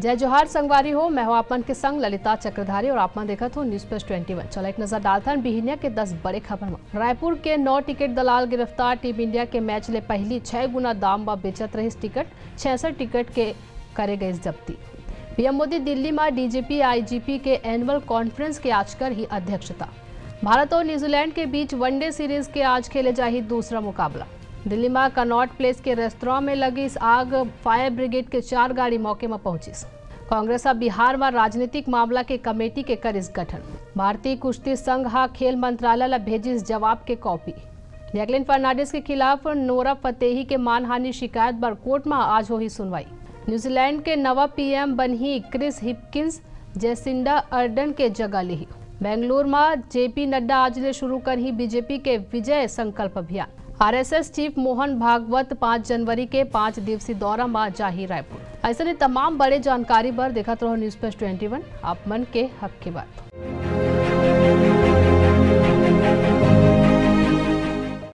जय जोहार संगवारी हो। मैं हूं आपमन के संग ललिता चक्रधारी और आपमन देखत हो न्यूज प्लस 21। चलो एक नजर डालथन बिहिनिया के 10 बड़े खबर में। रायपुर के 9 टिकट दलाल गिरफ्तार। टीम इंडिया के मैच ले पहली 6 गुना दाम में बेचत रही टिकट। 66 टिकट के करे गई जब्ती। पीएम मोदी दिल्ली में डीजीपी आईजीपी के एनुअल कॉन्फ्रेंस के आज कर ही अध्यक्षता। भारत और न्यूजीलैंड के बीच वनडे सीरीज के आज खेले जाही दूसरा मुकाबला। दिल्ली में कनॉट प्लेस के रेस्तरां में लगी इस आग। फायर ब्रिगेड के 4 गाड़ी मौके में पहुंची। कांग्रेस अब बिहार में राजनीतिक मामला के कमेटी के करिस गठन। भारतीय कुश्ती संघ खेल मंत्रालय ला भेजिस जवाब के कॉपी। जैकलिन फर्नांडिस के खिलाफ नोरा फतेही के मानहानि शिकायत पर कोर्ट में आज होगी सुनवाई। न्यूजीलैंड के नवा पीएम बनी क्रिस हिपकिंस जेसिंडा अर्डन के जगह ली। बेंगलुरु में जेपी नड्डा आज ले शुरू कर ही बीजेपी के विजय संकल्प अभियान। आरएसएस चीफ मोहन भागवत 5 जनवरी के 5 दिवसीय दौरा में जाही रायपुर। ऐसे तमाम बड़े जानकारी पर देखते रहो न्यूज प्लस 21 आप मन के हक की बात।